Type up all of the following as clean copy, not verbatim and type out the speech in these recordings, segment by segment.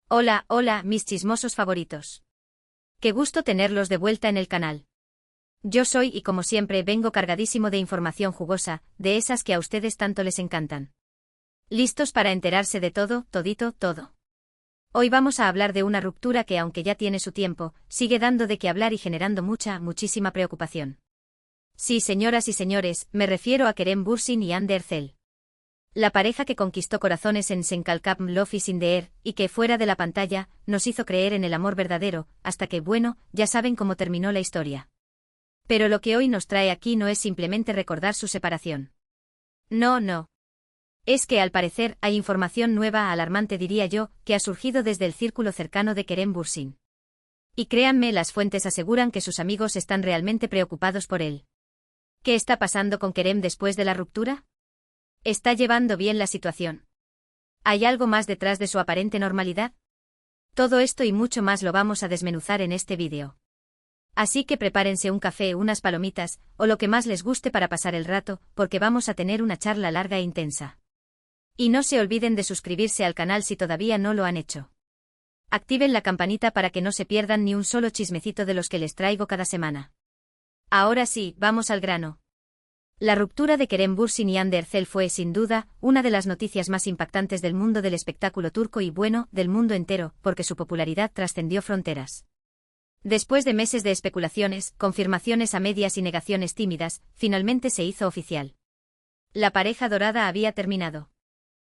Hola, hola, mis chismosos favoritos. Qué gusto tenerlos de vuelta en el canal. Yo soy y como siempre vengo cargadísimo de información jugosa, de esas que a ustedes tanto les encantan. ¿Listos para enterarse de todo, todito, todo? Hoy vamos a hablar de una ruptura que aunque ya tiene su tiempo, sigue dando de qué hablar y generando muchísima preocupación. Sí, señoras y señores, me refiero a Kerem Bürsin y Hande Erçel. La pareja que conquistó corazones en Senkalkam Love is in the Air, y que, fuera de la pantalla, nos hizo creer en el amor verdadero, hasta que, bueno, ya saben cómo terminó la historia. Pero lo que hoy nos trae aquí no es simplemente recordar su separación. No. Es que, al parecer, hay información nueva, alarmante diría yo, que ha surgido desde el círculo cercano de Kerem Bürsin. Y créanme, las fuentes aseguran que sus amigos están realmente preocupados por él. ¿Qué está pasando con Kerem después de la ruptura? ¿Está llevando bien la situación? ¿Hay algo más detrás de su aparente normalidad? Todo esto y mucho más lo vamos a desmenuzar en este vídeo. Así que prepárense un café, unas palomitas, o lo que más les guste para pasar el rato, porque vamos a tener una charla larga e intensa. Y no se olviden de suscribirse al canal si todavía no lo han hecho. Activen la campanita para que no se pierdan ni un solo chismecito de los que les traigo cada semana. Ahora sí, vamos al grano. La ruptura de Kerem Bürsin y Hande Erçel fue, sin duda, una de las noticias más impactantes del mundo del espectáculo turco y, bueno, del mundo entero, porque su popularidad trascendió fronteras. Después de meses de especulaciones, confirmaciones a medias y negaciones tímidas, finalmente se hizo oficial. La pareja dorada había terminado.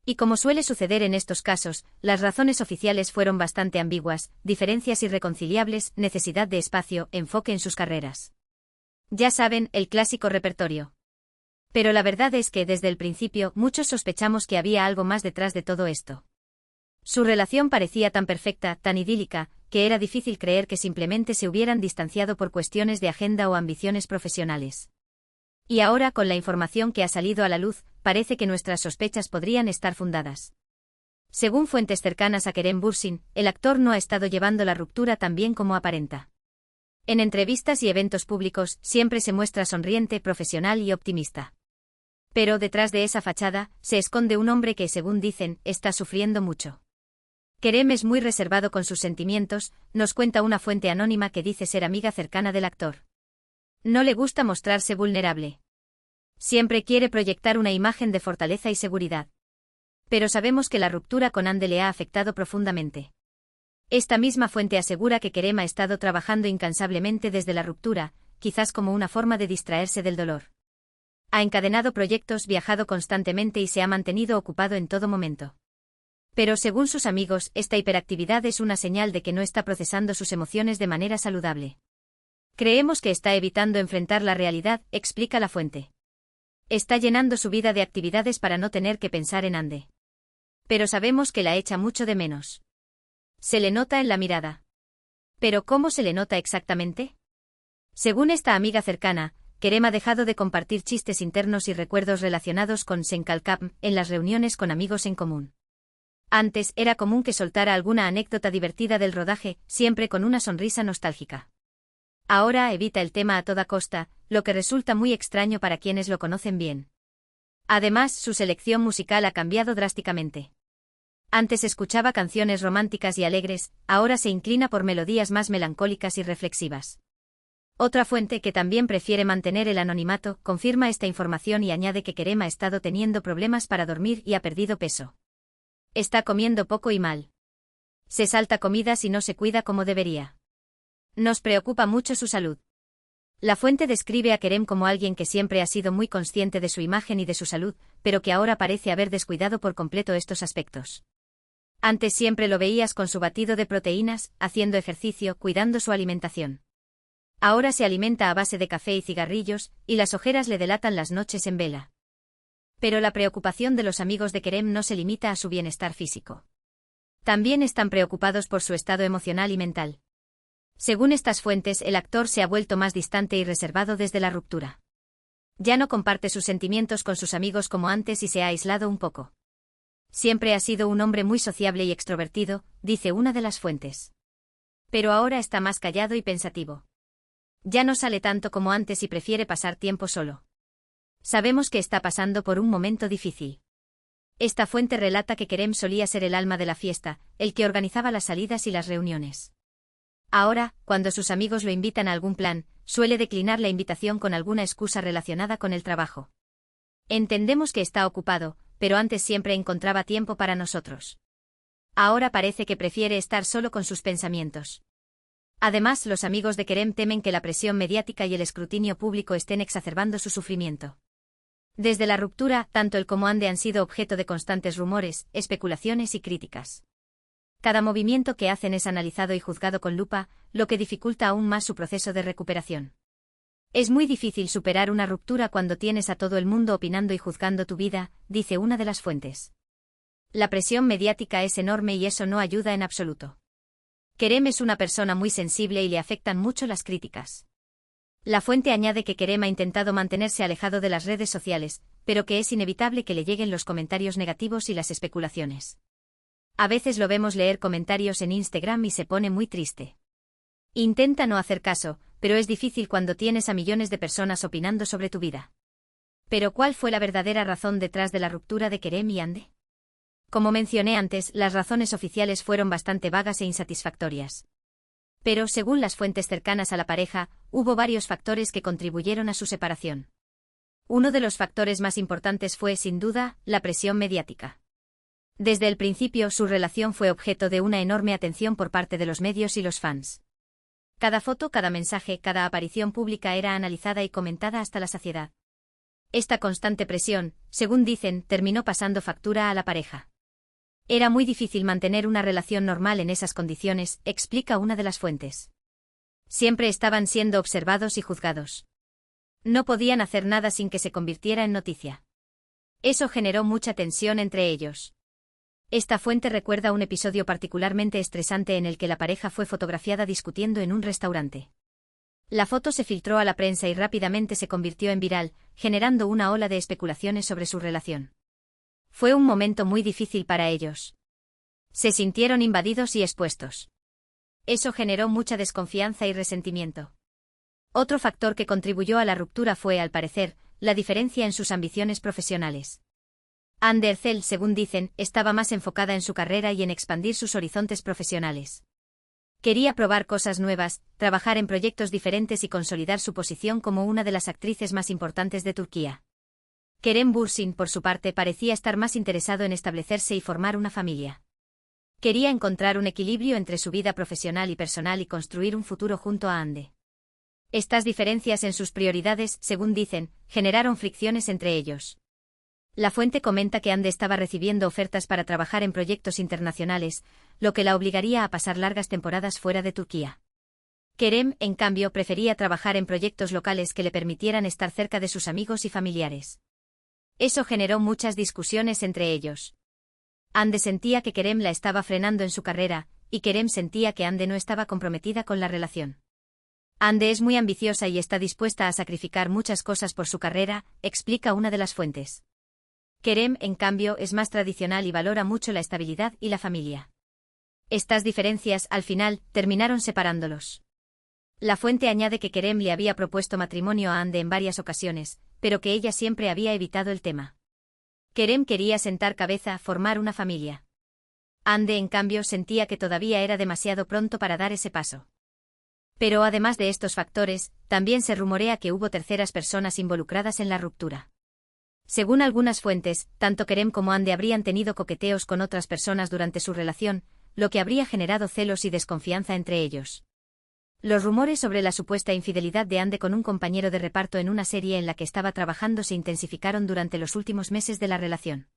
Y como suele suceder en estos casos, las razones oficiales fueron bastante ambiguas: diferencias irreconciliables, necesidad de espacio, enfoque en sus carreras. Ya saben, el clásico repertorio. Pero la verdad es que desde el principio muchos sospechamos que había algo más detrás de todo esto. Su relación parecía tan perfecta, tan idílica, que era difícil creer que simplemente se hubieran distanciado por cuestiones de agenda o ambiciones profesionales. Y ahora, con la información que ha salido a la luz, parece que nuestras sospechas podrían estar fundadas. Según fuentes cercanas a Kerem Bürsin, el actor no ha estado llevando la ruptura tan bien como aparenta. En entrevistas y eventos públicos siempre se muestra sonriente, profesional y optimista. Pero detrás de esa fachada, se esconde un hombre que, según dicen, está sufriendo mucho. Kerem es muy reservado con sus sentimientos, nos cuenta una fuente anónima que dice ser amiga cercana del actor. No le gusta mostrarse vulnerable. Siempre quiere proyectar una imagen de fortaleza y seguridad. Pero sabemos que la ruptura con Hande le ha afectado profundamente. Esta misma fuente asegura que Kerem ha estado trabajando incansablemente desde la ruptura, quizás como una forma de distraerse del dolor. Ha encadenado proyectos, viajado constantemente y se ha mantenido ocupado en todo momento. Pero según sus amigos, esta hiperactividad es una señal de que no está procesando sus emociones de manera saludable. Creemos que está evitando enfrentar la realidad, explica la fuente. Está llenando su vida de actividades para no tener que pensar en Hande. Pero sabemos que la echa mucho de menos. Se le nota en la mirada. ¿Pero cómo se le nota exactamente? Según esta amiga cercana, Kerem ha dejado de compartir chistes internos y recuerdos relacionados con Senkalkam en las reuniones con amigos en común. Antes era común que soltara alguna anécdota divertida del rodaje, siempre con una sonrisa nostálgica. Ahora evita el tema a toda costa, lo que resulta muy extraño para quienes lo conocen bien. Además, su selección musical ha cambiado drásticamente. Antes escuchaba canciones románticas y alegres, ahora se inclina por melodías más melancólicas y reflexivas. Otra fuente, que también prefiere mantener el anonimato, confirma esta información y añade que Kerem ha estado teniendo problemas para dormir y ha perdido peso. Está comiendo poco y mal. Se salta comidas y no se cuida como debería. Nos preocupa mucho su salud. La fuente describe a Kerem como alguien que siempre ha sido muy consciente de su imagen y de su salud, pero que ahora parece haber descuidado por completo estos aspectos. Antes siempre lo veías con su batido de proteínas, haciendo ejercicio, cuidando su alimentación. Ahora se alimenta a base de café y cigarrillos, y las ojeras le delatan las noches en vela. Pero la preocupación de los amigos de Kerem no se limita a su bienestar físico. También están preocupados por su estado emocional y mental. Según estas fuentes, el actor se ha vuelto más distante y reservado desde la ruptura. Ya no comparte sus sentimientos con sus amigos como antes y se ha aislado un poco. Siempre ha sido un hombre muy sociable y extrovertido, dice una de las fuentes. Pero ahora está más callado y pensativo. Ya no sale tanto como antes y prefiere pasar tiempo solo. Sabemos que está pasando por un momento difícil. Esta fuente relata que Kerem solía ser el alma de la fiesta, el que organizaba las salidas y las reuniones. Ahora, cuando sus amigos lo invitan a algún plan, suele declinar la invitación con alguna excusa relacionada con el trabajo. Entendemos que está ocupado, pero antes siempre encontraba tiempo para nosotros. Ahora parece que prefiere estar solo con sus pensamientos. Además, los amigos de Kerem temen que la presión mediática y el escrutinio público estén exacerbando su sufrimiento. Desde la ruptura, tanto él como Hande han sido objeto de constantes rumores, especulaciones y críticas. Cada movimiento que hacen es analizado y juzgado con lupa, lo que dificulta aún más su proceso de recuperación. Es muy difícil superar una ruptura cuando tienes a todo el mundo opinando y juzgando tu vida, dice una de las fuentes. La presión mediática es enorme y eso no ayuda en absoluto. Kerem es una persona muy sensible y le afectan mucho las críticas. La fuente añade que Kerem ha intentado mantenerse alejado de las redes sociales, pero que es inevitable que le lleguen los comentarios negativos y las especulaciones. A veces lo vemos leer comentarios en Instagram y se pone muy triste. Intenta no hacer caso, pero es difícil cuando tienes a millones de personas opinando sobre tu vida. Pero ¿cuál fue la verdadera razón detrás de la ruptura de Kerem y Hande? Como mencioné antes, las razones oficiales fueron bastante vagas e insatisfactorias. Pero, según las fuentes cercanas a la pareja, hubo varios factores que contribuyeron a su separación. Uno de los factores más importantes fue, sin duda, la presión mediática. Desde el principio, su relación fue objeto de una enorme atención por parte de los medios y los fans. Cada foto, cada mensaje, cada aparición pública era analizada y comentada hasta la saciedad. Esta constante presión, según dicen, terminó pasando factura a la pareja. Era muy difícil mantener una relación normal en esas condiciones, explica una de las fuentes. Siempre estaban siendo observados y juzgados. No podían hacer nada sin que se convirtiera en noticia. Eso generó mucha tensión entre ellos. Esta fuente recuerda un episodio particularmente estresante en el que la pareja fue fotografiada discutiendo en un restaurante. La foto se filtró a la prensa y rápidamente se convirtió en viral, generando una ola de especulaciones sobre su relación. Fue un momento muy difícil para ellos. Se sintieron invadidos y expuestos. Eso generó mucha desconfianza y resentimiento. Otro factor que contribuyó a la ruptura fue, al parecer, la diferencia en sus ambiciones profesionales. Hande Erçel, según dicen, estaba más enfocada en su carrera y en expandir sus horizontes profesionales. Quería probar cosas nuevas, trabajar en proyectos diferentes y consolidar su posición como una de las actrices más importantes de Turquía. Kerem Bürsin, por su parte, parecía estar más interesado en establecerse y formar una familia. Quería encontrar un equilibrio entre su vida profesional y personal y construir un futuro junto a Hande. Estas diferencias en sus prioridades, según dicen, generaron fricciones entre ellos. La fuente comenta que Hande estaba recibiendo ofertas para trabajar en proyectos internacionales, lo que la obligaría a pasar largas temporadas fuera de Turquía. Kerem, en cambio, prefería trabajar en proyectos locales que le permitieran estar cerca de sus amigos y familiares. Eso generó muchas discusiones entre ellos. Hande sentía que Kerem la estaba frenando en su carrera, y Kerem sentía que Hande no estaba comprometida con la relación. Hande es muy ambiciosa y está dispuesta a sacrificar muchas cosas por su carrera, explica una de las fuentes. Kerem, en cambio, es más tradicional y valora mucho la estabilidad y la familia. Estas diferencias, al final, terminaron separándolos. La fuente añade que Kerem le había propuesto matrimonio a Hande en varias ocasiones, pero que ella siempre había evitado el tema. Kerem quería sentar cabeza, formar una familia. Hande, en cambio, sentía que todavía era demasiado pronto para dar ese paso. Pero además de estos factores, también se rumorea que hubo terceras personas involucradas en la ruptura. Según algunas fuentes, tanto Kerem como Hande habrían tenido coqueteos con otras personas durante su relación, lo que habría generado celos y desconfianza entre ellos. Los rumores sobre la supuesta infidelidad de Hande con un compañero de reparto en una serie en la que estaba trabajando se intensificaron durante los últimos meses de la relación.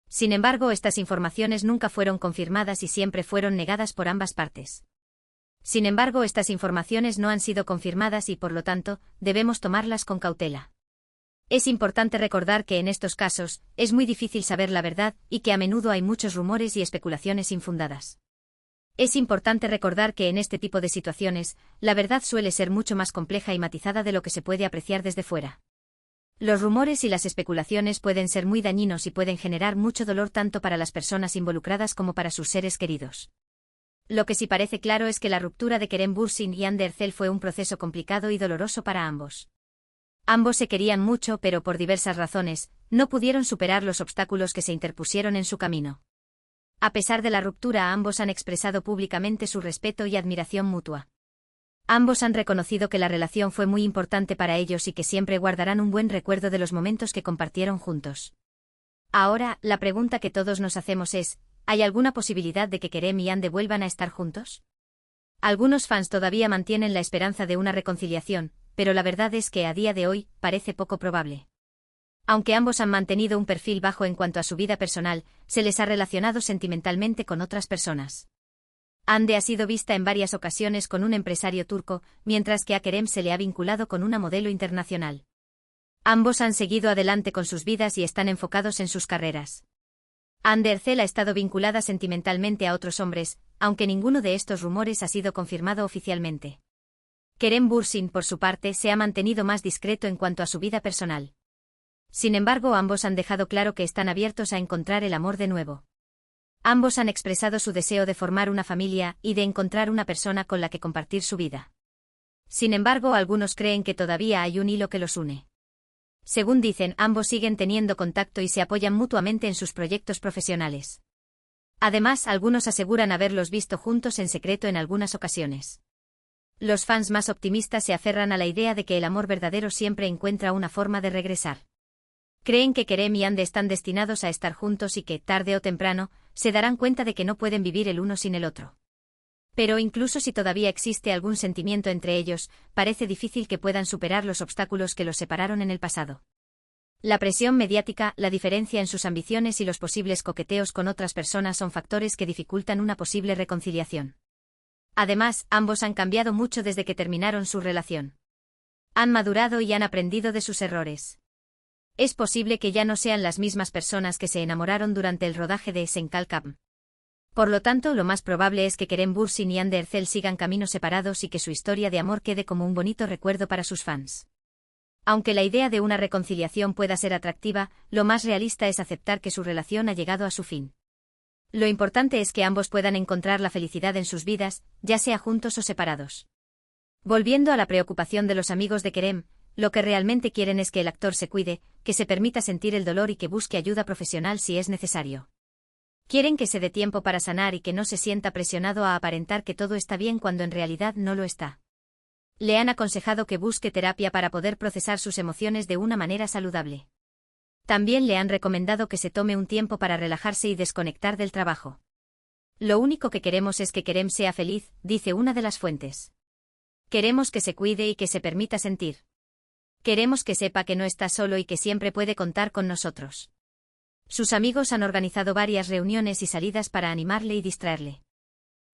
Sin embargo, estas informaciones nunca fueron confirmadas y siempre fueron negadas por ambas partes. Sin embargo, estas informaciones no han sido confirmadas y, por lo tanto, debemos tomarlas con cautela. Es importante recordar que en estos casos, es muy difícil saber la verdad y que a menudo hay muchos rumores y especulaciones infundadas. Es importante recordar que en este tipo de situaciones, la verdad suele ser mucho más compleja y matizada de lo que se puede apreciar desde fuera. Los rumores y las especulaciones pueden ser muy dañinos y pueden generar mucho dolor tanto para las personas involucradas como para sus seres queridos. Lo que sí parece claro es que la ruptura de Kerem Bürsin y Hande Erçel fue un proceso complicado y doloroso para ambos. Ambos se querían mucho, pero por diversas razones, no pudieron superar los obstáculos que se interpusieron en su camino. A pesar de la ruptura, ambos han expresado públicamente su respeto y admiración mutua. Ambos han reconocido que la relación fue muy importante para ellos y que siempre guardarán un buen recuerdo de los momentos que compartieron juntos. Ahora, la pregunta que todos nos hacemos es, ¿hay alguna posibilidad de que Kerem y Anne vuelvan a estar juntos? Algunos fans todavía mantienen la esperanza de una reconciliación, pero la verdad es que a día de hoy parece poco probable. Aunque ambos han mantenido un perfil bajo en cuanto a su vida personal, se les ha relacionado sentimentalmente con otras personas. Hande ha sido vista en varias ocasiones con un empresario turco, mientras que a Kerem se le ha vinculado con una modelo internacional. Ambos han seguido adelante con sus vidas y están enfocados en sus carreras. Hande Erçel ha estado vinculada sentimentalmente a otros hombres, aunque ninguno de estos rumores ha sido confirmado oficialmente. Kerem Bürsin, por su parte, se ha mantenido más discreto en cuanto a su vida personal. Sin embargo, ambos han dejado claro que están abiertos a encontrar el amor de nuevo. Ambos han expresado su deseo de formar una familia y de encontrar una persona con la que compartir su vida. Sin embargo, algunos creen que todavía hay un hilo que los une. Según dicen, ambos siguen teniendo contacto y se apoyan mutuamente en sus proyectos profesionales. Además, algunos aseguran haberlos visto juntos en secreto en algunas ocasiones. Los fans más optimistas se aferran a la idea de que el amor verdadero siempre encuentra una forma de regresar. Creen que Kerem y Hande están destinados a estar juntos y que, tarde o temprano, se darán cuenta de que no pueden vivir el uno sin el otro. Pero incluso si todavía existe algún sentimiento entre ellos, parece difícil que puedan superar los obstáculos que los separaron en el pasado. La presión mediática, la diferencia en sus ambiciones y los posibles coqueteos con otras personas son factores que dificultan una posible reconciliación. Además, ambos han cambiado mucho desde que terminaron su relación. Han madurado y han aprendido de sus errores. Es posible que ya no sean las mismas personas que se enamoraron durante el rodaje de Senkalkam. Por lo tanto, lo más probable es que Kerem Bürsin y Hande Erçel sigan caminos separados y que su historia de amor quede como un bonito recuerdo para sus fans. Aunque la idea de una reconciliación pueda ser atractiva, lo más realista es aceptar que su relación ha llegado a su fin. Lo importante es que ambos puedan encontrar la felicidad en sus vidas, ya sea juntos o separados. Volviendo a la preocupación de los amigos de Kerem, lo que realmente quieren es que el actor se cuide, que se permita sentir el dolor y que busque ayuda profesional si es necesario. Quieren que se dé tiempo para sanar y que no se sienta presionado a aparentar que todo está bien cuando en realidad no lo está. Le han aconsejado que busque terapia para poder procesar sus emociones de una manera saludable. También le han recomendado que se tome un tiempo para relajarse y desconectar del trabajo. Lo único que queremos es que Kerem sea feliz, dice una de las fuentes. Queremos que se cuide y que se permita sentir. Queremos que sepa que no está solo y que siempre puede contar con nosotros. Sus amigos han organizado varias reuniones y salidas para animarle y distraerle.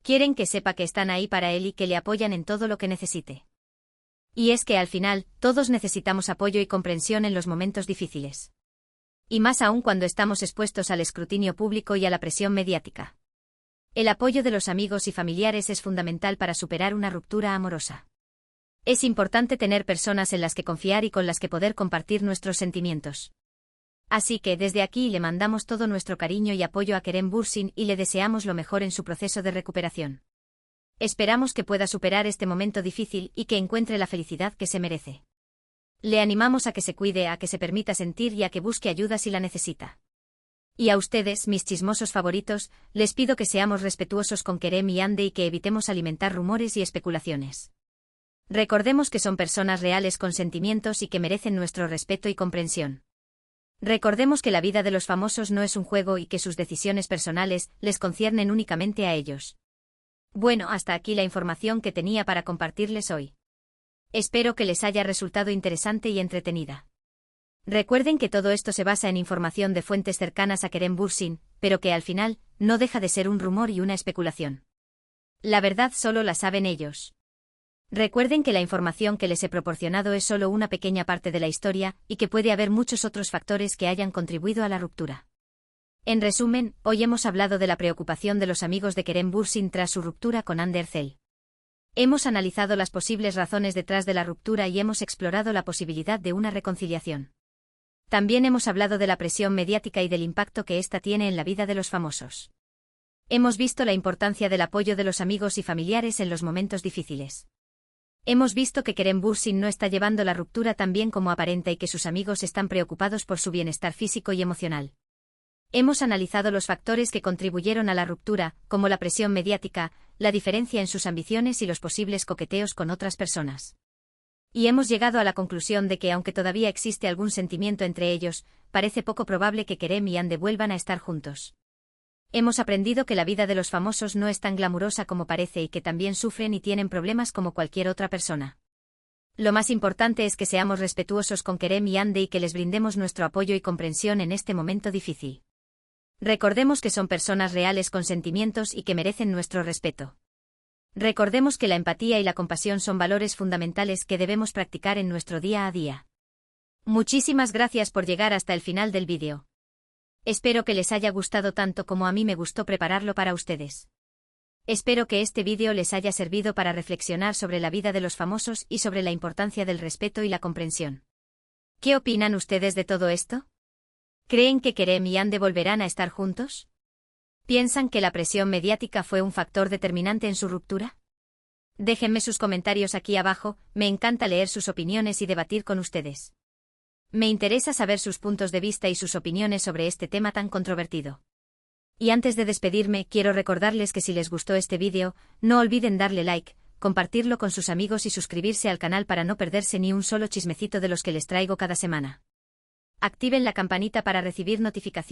Quieren que sepa que están ahí para él y que le apoyan en todo lo que necesite. Y es que al final, todos necesitamos apoyo y comprensión en los momentos difíciles. Y más aún cuando estamos expuestos al escrutinio público y a la presión mediática. El apoyo de los amigos y familiares es fundamental para superar una ruptura amorosa. Es importante tener personas en las que confiar y con las que poder compartir nuestros sentimientos. Así que desde aquí le mandamos todo nuestro cariño y apoyo a Kerem Bürsin y le deseamos lo mejor en su proceso de recuperación. Esperamos que pueda superar este momento difícil y que encuentre la felicidad que se merece. Le animamos a que se cuide, a que se permita sentir y a que busque ayuda si la necesita. Y a ustedes, mis chismosos favoritos, les pido que seamos respetuosos con Kerem y Hande y que evitemos alimentar rumores y especulaciones. Recordemos que son personas reales con sentimientos y que merecen nuestro respeto y comprensión. Recordemos que la vida de los famosos no es un juego y que sus decisiones personales les conciernen únicamente a ellos. Bueno, hasta aquí la información que tenía para compartirles hoy. Espero que les haya resultado interesante y entretenida. Recuerden que todo esto se basa en información de fuentes cercanas a Kerem Bürsin, pero que al final, no deja de ser un rumor y una especulación. La verdad solo la saben ellos. Recuerden que la información que les he proporcionado es solo una pequeña parte de la historia y que puede haber muchos otros factores que hayan contribuido a la ruptura. En resumen, hoy hemos hablado de la preocupación de los amigos de Kerem Bürsin tras su ruptura con Hande Erçel. Hemos analizado las posibles razones detrás de la ruptura y hemos explorado la posibilidad de una reconciliación. También hemos hablado de la presión mediática y del impacto que ésta tiene en la vida de los famosos. Hemos visto la importancia del apoyo de los amigos y familiares en los momentos difíciles. Hemos visto que Kerem Bürsin no está llevando la ruptura tan bien como aparenta y que sus amigos están preocupados por su bienestar físico y emocional. Hemos analizado los factores que contribuyeron a la ruptura, como la presión mediática, la diferencia en sus ambiciones y los posibles coqueteos con otras personas. Y hemos llegado a la conclusión de que aunque todavía existe algún sentimiento entre ellos, parece poco probable que Kerem y Hande vuelvan a estar juntos. Hemos aprendido que la vida de los famosos no es tan glamurosa como parece y que también sufren y tienen problemas como cualquier otra persona. Lo más importante es que seamos respetuosos con Kerem y Hande y que les brindemos nuestro apoyo y comprensión en este momento difícil. Recordemos que son personas reales con sentimientos y que merecen nuestro respeto. Recordemos que la empatía y la compasión son valores fundamentales que debemos practicar en nuestro día a día. Muchísimas gracias por llegar hasta el final del vídeo. Espero que les haya gustado tanto como a mí me gustó prepararlo para ustedes. Espero que este vídeo les haya servido para reflexionar sobre la vida de los famosos y sobre la importancia del respeto y la comprensión. ¿Qué opinan ustedes de todo esto? ¿Creen que Kerem y Hande volverán a estar juntos? ¿Piensan que la presión mediática fue un factor determinante en su ruptura? Déjenme sus comentarios aquí abajo, me encanta leer sus opiniones y debatir con ustedes. Me interesa saber sus puntos de vista y sus opiniones sobre este tema tan controvertido. Y antes de despedirme, quiero recordarles que si les gustó este vídeo, no olviden darle like, compartirlo con sus amigos y suscribirse al canal para no perderse ni un solo chismecito de los que les traigo cada semana. Activen la campanita para recibir notificaciones.